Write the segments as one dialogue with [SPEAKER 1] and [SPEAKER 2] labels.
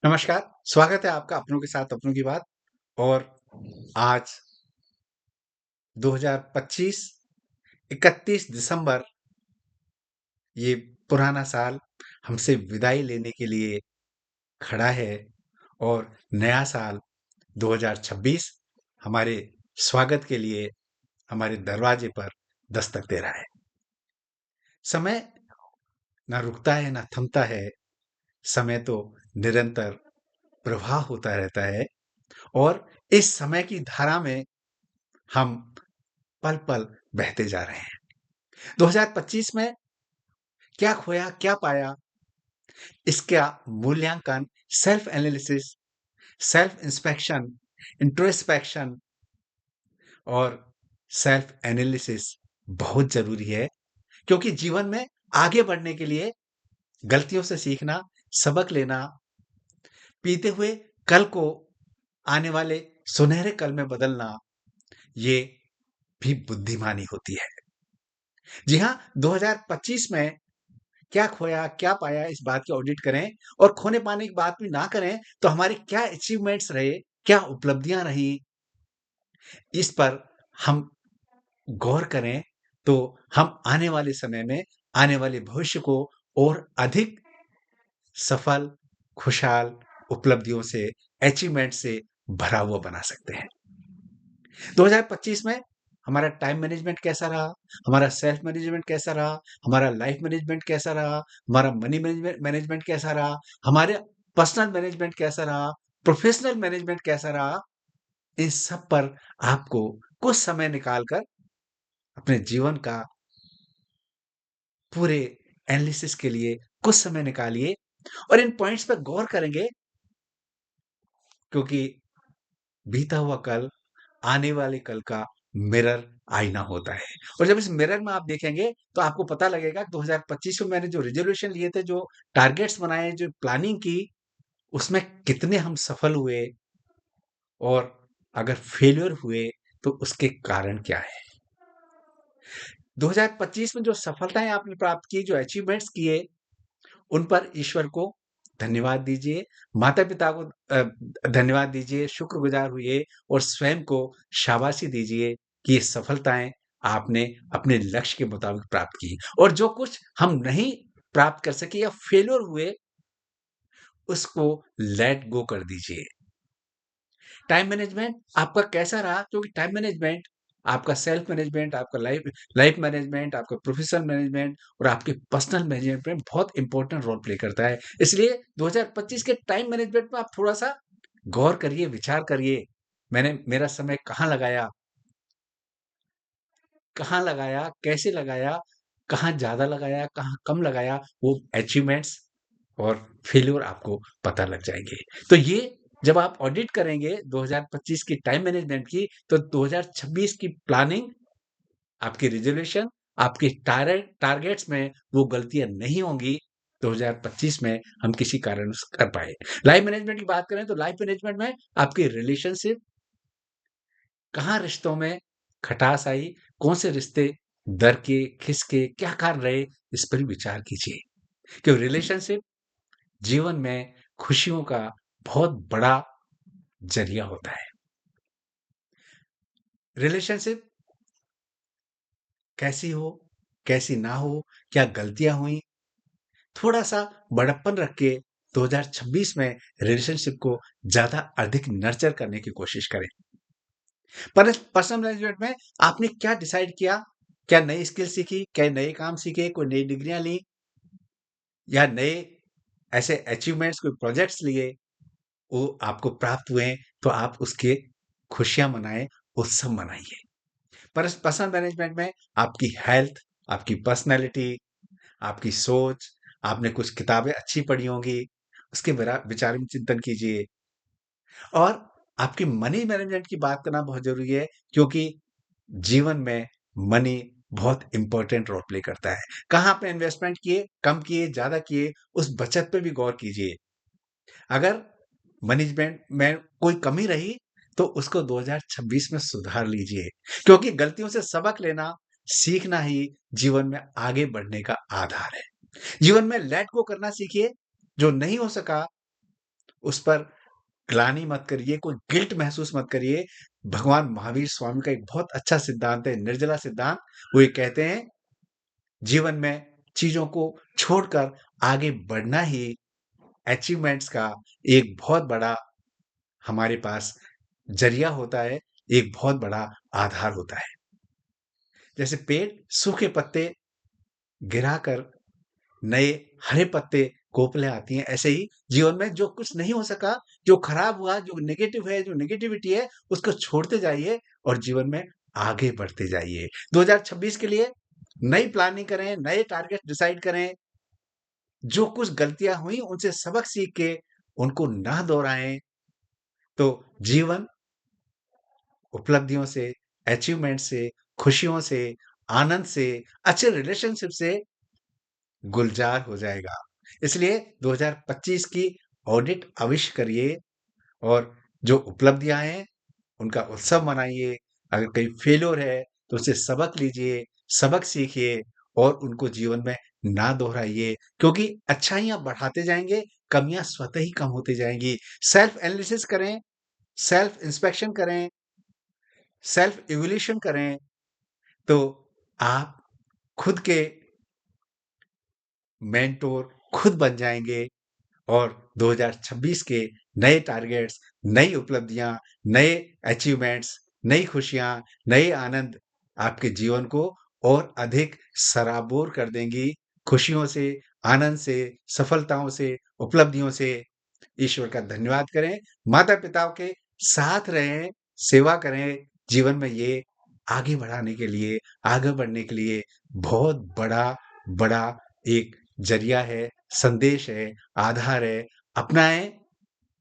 [SPEAKER 1] नमस्कार, स्वागत है आपका अपनों के साथ अपनों की बात। और आज 2025 31 दिसंबर, ये पुराना साल हमसे विदाई लेने के लिए खड़ा है और नया साल 2026 हमारे स्वागत के लिए हमारे दरवाजे पर दस्तक दे रहा है। समय ना रुकता है ना थमता है, समय तो निरंतर प्रवाह होता रहता है और इस समय की धारा में हम पल-पल बहते जा रहे हैं। 2025 में क्या खोया, क्या पाया, इसका मूल्यांकन, self analysis, self inspection, introspection और सेल्फ एनालिसिस बहुत ज़रूरी है, क्योंकि जीवन में आगे बढ़ने के लिए गलतियों से सीखना, सबक लेना, बीते हुए कल को आने वाले सुनहरे कल में बदलना, ये भी बुद्धिमानी होती है। जी हाँ, 2025 में क्या खोया, क्या पाया, इस बात की ऑडिट करें और खोने-पाने की बात भी ना करें, तो हमारे क्या अचीवमेंट्स रहे, क्या उपलब्धियाँ रहीं, इस पर हम गौर करें, तो हम आने वाले समय में, आने वाले भविष्य को और अधिक सफल, खुशहाल उपलब्धियों से, अचीवमेंट से भरा हुआ बना सकते हैं। 2025 में हमारा टाइम मैनेजमेंट कैसा रहा? हमारा सेल्फ मैनेजमेंट कैसा रहा? हमारा लाइफ मैनेजमेंट कैसा रहा? हमारा मनी मैनेजमेंट मैनेजमेंट कैसा रहा? हमारे पर्सनल मैनेजमेंट कैसा रहा? प्रोफेशनल मैनेजमेंट कैसा रहा? इन सब पर आपको कुछ समय निकाल कर अपने जीवन का पूरे एनालिसिस के लिए कुछ समय निकालिए और इन पॉइंट्स पर गौर करेंगे, क्योंकि बीता हुआ कल आने वाले कल का मिरर आईना होता है। और जब इस मिरर में आप देखेंगे, तो आपको पता लगेगा 2025 में मैंने जो रिज़ोल्यूशन लिए थे, जो टारगेट्स बनाए, जो प्लानिंग की, उसमें कितने हम सफल हुए और अगर फेल्योर हुए, तो उसके कारण क्या है? 2025 में जो सफलताएँ आपने प्राप्त की, जो अचीवमेंट्स किए, उन पर ईश्वर को धन्यवाद दीजिए, माता-पिता को धन्यवाद दीजिए, शुक्रगुज़ार होइए और स्वयं को शाबाशी दीजिए कि ये सफलताएँ आपने अपने लक्ष्य के मुताबिक प्राप्त की। और जो कुछ हम नहीं प्राप्त कर सके या फेल्योर हुए, उसको लेट गो कर दीजिए। टाइम मैनेजमेंट आपका कैसा रहा? क्योंकि टाइम मैनेजमेंट आपका सेल्फ मैनेजमेंट, आपका लाइफ लाइफ मैनेजमेंट, आपका प्रोफेशनल मैनेजमेंट और आपके पर्सनल मैनेजमेंट में बहुत इंपॉर्टेंट रोल प्ले करता है। इसलिए 2025 के टाइम मैनेजमेंट में आप थोड़ा-सा गौर करिए, विचार करिए। मैंने मेरा समय कहाँ लगाया? कहाँ लगाया? कैसे लगाया? कहाँ ज़्यादा लगाया? कहाँ कम लगाया? वो अचीवमेंट्स और फेल्योर आपको पता लग जाएँगे। तो ये जब आप ऑडिट करेंगे 2025 की टाइम मैनेजमेंट की, तो 2026 की प्लानिंग, आपकी रिज़ोल्यूशन, आपके टारगेट्स में वो गलतियाँ नहीं होंगी, 2025 में हम किसी कारणवश कर पाए। लाइफ मैनेजमेंट की बात करें, तो लाइफ मैनेजमेंट में आपकी रिलेशनशिप, कहाँ रिश्तों में खटास आई, कौन से रिश्ते दरके, खिसके, क्या कारण रहे, इस पर भी विचार कीजिए। क्योंकि रिलेशनशिप जीवन में खुशियों का बहुत बड़ा ज़रिया होता है। रिलेशनशिप कैसी हो, कैसी ना हो, क्या गलतियाँ हुई, थोड़ा-सा बड़प्पन रख के 2026 में रिलेशनशिप को ज़्यादा अधिक नर्चर करने की कोशिश करें। पर्सनल मैनेजमेंट में आपने क्या डिसाइड किया? क्या नई स्किल सीखी? क्या नए काम सीखे? कोई नई डिग्रियाँ ली या नए ऐसे अचीवमेंट्स, कोई प्रोजेक्ट्स लिए, वो आपको प्राप्त हुए हैं, तो आप उसके खुशियाँ मनाएँ, उत्सव मनाइए। पर्सनल मैनेजमेंट में आपकी हेल्थ, आपकी पर्सनैलिटी, आपकी सोच, आपने कुछ किताबें अच्छी पढ़ी होंगी, उसके विचार में चिंतन कीजिए। और आपकी मनी मैनेजमेंट की बात करना बहुत ज़रूरी है, क्योंकि जीवन में मनी बहुत इम्पोर्टेंट रोल प्ले करता है। कहाँ आपने इन्वेस्टमेंट किए, कम किए, ज़्यादा किए, उस बचत पे भी गौर कीजिए। अगर मैनेजमेंट में कोई कमी रही, तो उसको 2026 में सुधार लीजिए, क्योंकि गलतियों से सबक लेना, सीखना ही जीवन में आगे बढ़ने का आधार है। जीवन में लेट गो करना सीखिए, जो नहीं हो सका उस पर ग्लानि मत करिए, कोई गिल्ट महसूस मत करिए। भगवान महावीर स्वामी का एक बहुत अच्छा सिद्धांत है, निर्जला सिद्धांत। वो ये कहते हैं, जीवन में चीज़ों को छोड़कर आगे बढ़ना ही अचीवमेंट्स का एक बहुत बड़ा हमारे पास ज़रिया होता है, एक बहुत बड़ा आधार होता है। जैसे पेड़ सूखे पत्ते गिराकर नए हरे पत्ते कोपलें आती हैं, ऐसे ही जीवन में जो कुछ नहीं हो सका, जो खराब हुआ, जो नेगेटिव है, जो नेगेटिविटी है, उसको छोड़ते जाइए और जीवन में आगे बढ़ते जाइए। 2026 के लिए नई प्लानिंग करें, नए टारगेट डिसाइड करें। जो कुछ गलतियाँ हुई, उनसे सबक सीख के उनको ना दोहराएँ, तो जीवन उपलब्धियों से, अचीवमेंट से, खुशियों से, आनंद से, अच्छे रिलेशनशिप से गुलजार हो जाएगा। इसलिए 2025 की ऑडिट अवश्य करिए और जो उपलब्धियाँ हैं, उनका उत्सव मनाइए। अगर कहीं फेल्योर है, तो उससे सबक लीजिए, सबक सीखिए और उनको जीवन में ना दोहराइए, क्योंकि अच्छाइयाँ बढ़ाते जाएँगे, कमियाँ स्वतः ही कम होती जाएँगी। सेल्फ एनालिसिस करें, सेल्फ इंस्पेक्शन करें, सेल्फ इवैल्यूएशन करें, तो आप खुद के मेंटोर खुद बन जाएँगे और 2026 के नए टारगेट्स, नई उपलब्धियाँ, नए अचीवमेंट्स, नई खुशियाँ, नए आनंद आपके जीवन को और अधिक सराबोर कर देंगी। खुशियों से, आनंद से, सफलताओं से, उपलब्धियों से ईश्वर का धन्यवाद करें। माता-पिताओं के साथ रहें, सेवा करें। जीवन में ये आगे बढ़ाने के लिए, आगे बढ़ने के लिए बहुत बड़ा एक ज़रिया है, संदेश है, आधार है। अपनाएँ,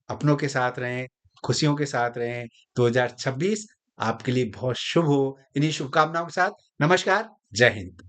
[SPEAKER 1] अपनों के साथ रहें, खुशियों के साथ रहें। 2026 आपके लिए बहुत शुभ हो। इन्हीं शुभकामनाओं के साथ नमस्कार, जय हिंद।